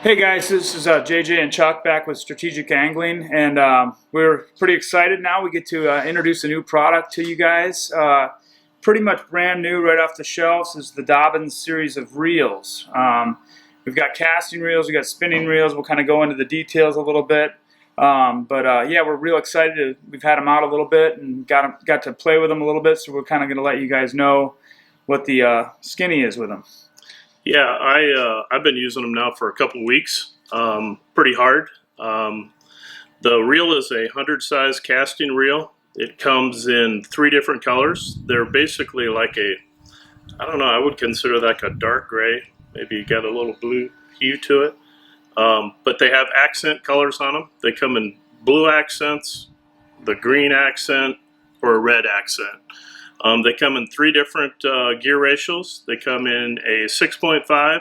Hey guys, this is JJ and Chuck back with Strategic Angling, and we're pretty excited now. We get to introduce a new product to you guys. Pretty much brand new right off the shelves is the Dobyns series of reels. We've got casting reels, we've got spinning reels. We'll kind of go into the details a little bit. Yeah, we're real excited. We've had them out a little bit and got to play with them a little bit, so we're kind of going to let you guys know what the skinny is with them. Yeah, I've been using them now for a couple weeks. Pretty hard. The reel is a 100 size casting reel. It comes in 3 different colors. They're basically like I don't know, I would consider like a dark gray. Maybe you got a little blue hue to it. But they have accent colors on them. They come in blue accents, the green accent, or a red accent. They come in 3 different gear ratios. They come in a 6.5, a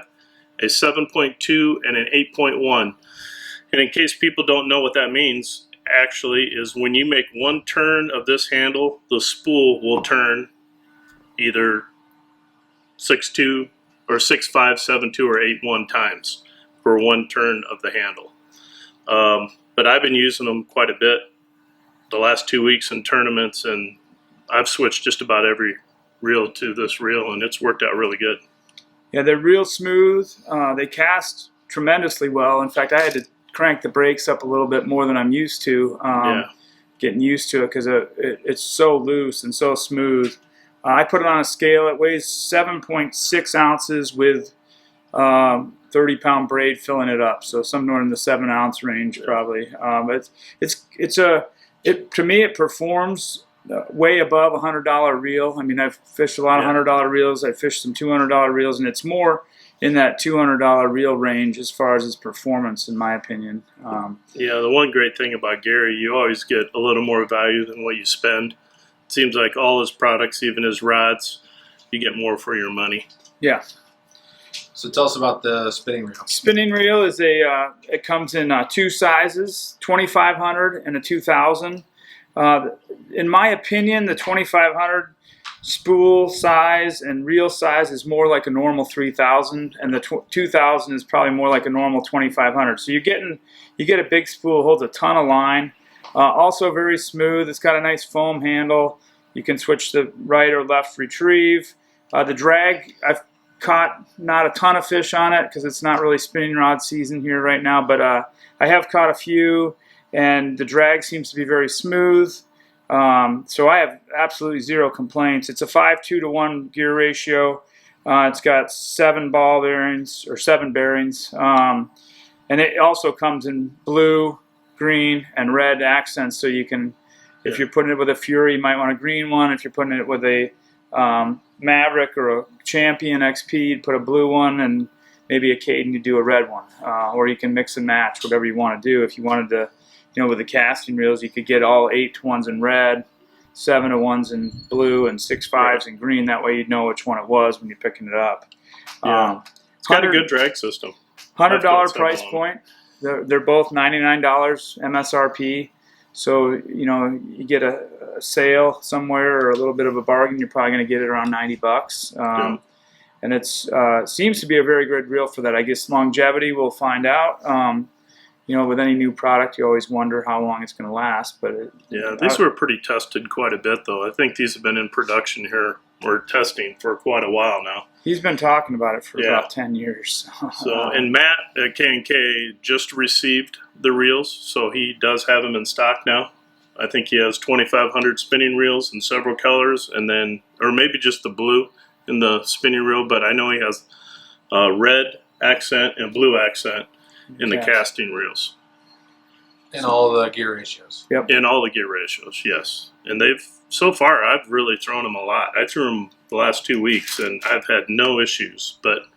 7.2, and an 8.1. And in case people don't know what that means, actually is when you make one turn of this handle, the spool will turn either 6.2 or 6.5, 7.2, or 8.1 times for one turn of the handle. But I've been using them quite a bit the last 2 weeks in tournaments, and I've switched just about every reel to this reel, and it's worked out really good. Yeah, they're real smooth. They cast tremendously well. In fact, I had to crank the brakes up a little bit more than I'm used to. Getting used to it because it's so loose and so smooth. I put it on a scale. It weighs 7.6 ounces with 30-pound braid filling it up, so somewhere in the 7-ounce range probably. To me, it performs way above a $100 reel. I mean, I've fished a lot of $100 reels. I've fished some $200 reels, and it's more in that $200 reel range as far as its performance, in my opinion. Yeah, the one great thing about Gary, you always get a little more value than what you spend. It seems like all his products, even his rods, you get more for your money. Yeah. So tell us about the spinning reel. Spinning reel is it comes in 2 sizes, 2500 and a 2000. In my opinion, the 2500 spool size and reel size is more like a normal 3000, and the 2000 is probably more like a normal 2500. So you get a big spool, holds a ton of line. Also very smooth. It's got a nice foam handle. You can switch the right or left retrieve. The drag, I've caught not a ton of fish on it because it's not really spinning rod season here right now, but I have caught a few, and the drag seems to be very smooth. So I have absolutely 0 complaints. It's a 5:2 to 1 gear ratio. It's got 7 ball bearings or 7 bearings, and it also comes in blue, green, and red accents. So you can, if you're putting it with a Fury, you might want a green one. If you're putting it with a Maverick or a Champion XP, you'd put a blue one, and maybe a Caden, you do a red one. Or you can mix and match whatever you want to do. If you wanted to, with the casting reels, you could get all 8 ones in red, 7 of ones in blue, and 6 5s in green. That way you'd know which one it was when you're picking it up. Yeah. It's got a good drag system. $100 price point. They're both $99 MSRP. So, you get a sale somewhere or a little bit of a bargain, you're probably going to get it around $90. And it's seems to be a very good reel for that. I guess longevity, we'll find out. With any new product, you always wonder how long it's going to last. But these were pretty tested quite a bit, though. I think these have been in production here or testing for quite a while now. He's been talking about it for about 10 years. So, and Matt at K&K just received the reels, so he does have them in stock now. I think he has 2,500 spinning reels in several colors, and then, or maybe just the blue in the spinning reel, but I know he has red accent and blue accent in the casting reels. In all the gear ratios. Yep. In all the gear ratios, yes. And so far, I've really thrown them a lot. I threw them the last 2 weeks, and I've had no issues, but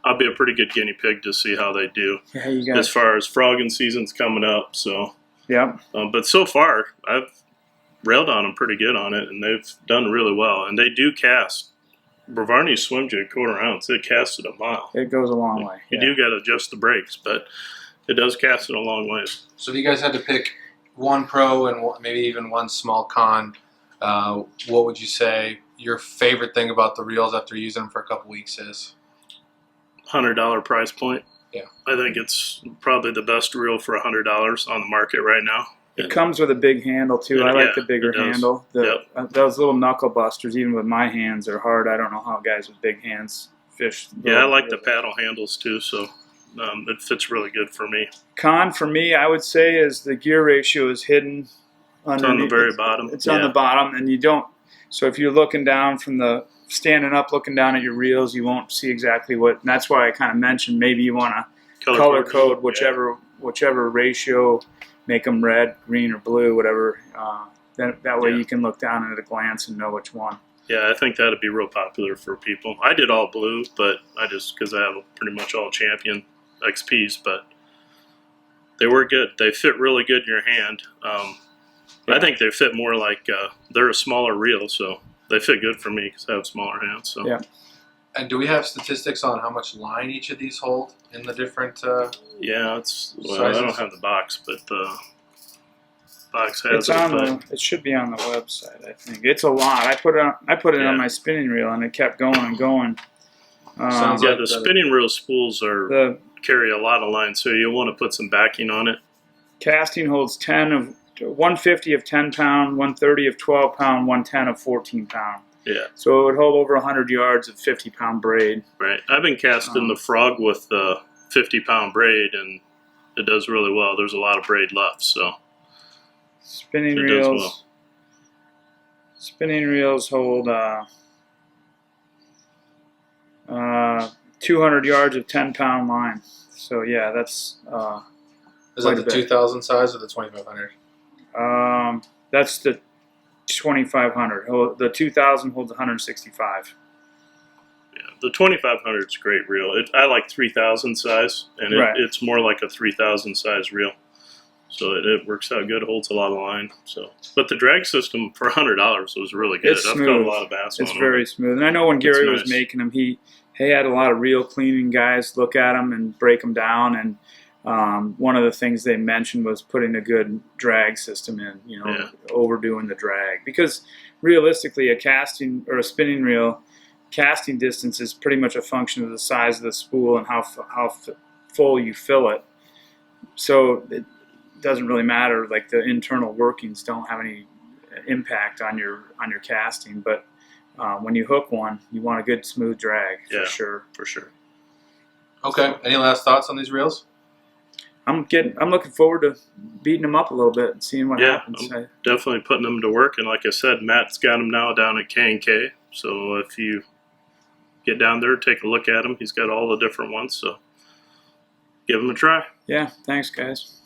I'll be a pretty good guinea pig to see how they do. Yeah, you guys. As far as frogging season's coming up, so. Yeah. But so far, I've railed on them pretty good on it, and they've done really well. And they do cast. Brevardney's swim jig 1/4 ounce, it casts it a mile. It goes a long way. You do got to adjust the brakes, but it does cast it a long ways. So if you guys had to pick one pro and maybe even one small con, what would you say your favorite thing about the reels after using them for a couple weeks is? $100 price point. I think it's probably the best reel for $100 on the market right now. It comes with a big handle too. I like the bigger it does. handle. Yep. Those little knuckle busters, even with my hands, are hard. I don't know how guys with big hands fish. Yeah, I like the paddle handles too, so it fits really good for me. Con for me, I would say, is the gear ratio is hidden. It's on the very bottom. It's on the bottom, and you don't. So if you're looking down from the standing up, looking down at your reels, you won't see exactly what. And that's why I kind of mentioned maybe you want to color code whichever ratio. Make them red, green, or blue, whatever. That way you can look down at a glance and know which one. Yeah, I think that'd be real popular for people. I did all blue, but because I have pretty much all champion XPs, but they were good. They fit really good in your hand. I think they fit more like they're a smaller reel, so they fit good for me because I have smaller hands. So. Yeah. And do we have statistics on how much line each of these hold in the different? Yeah, I don't have the box, but the box has it should be on the website. I think it's a lot. I put it on my spinning reel, and it kept going and going. The spinning reel spools carry a lot of line, so you'll want to put some backing on it. Casting holds 150 of 10 pound, 130 of 12 pound, 110 of 14 pound. Yeah. So it would hold over 100 yards of 50-pound braid. Right. I've been casting the frog with the 50-pound braid, and it does really well. There's a lot of braid left, so spinning reels. Spinning reels hold 200 yards of 10-pound line. So yeah, that's is that the 2000 size or the 2500? That's the 2500. The 2000 holds 165. Yeah, the 2500 is a great reel. I like 3000 size, and it's more like a 3000 size reel. So it works out good. Holds a lot of line. So, but the drag system for $100 was really good. It's I've smooth. got a lot of bass on it. It's very smooth. And I know when Gary was making them, he had a lot of reel cleaning guys look at them and break them down. And one of the things they mentioned was putting a good drag system in, overdoing the drag. Because realistically, a casting or a spinning reel, casting distance is pretty much a function of the size of the spool and how full you fill it. So it doesn't really matter. Like the internal workings don't have any impact on your casting. But when you hook one, you want a good smooth drag for sure. For sure. Okay. Any last thoughts on these reels? I'm looking forward to beating them up a little bit and seeing what happens. I'm definitely putting them to work, and like I said, Matt's got them now down at K&K. So if you get down there, take a look at them. He's got all the different ones, so give them a try. Yeah, thanks, guys.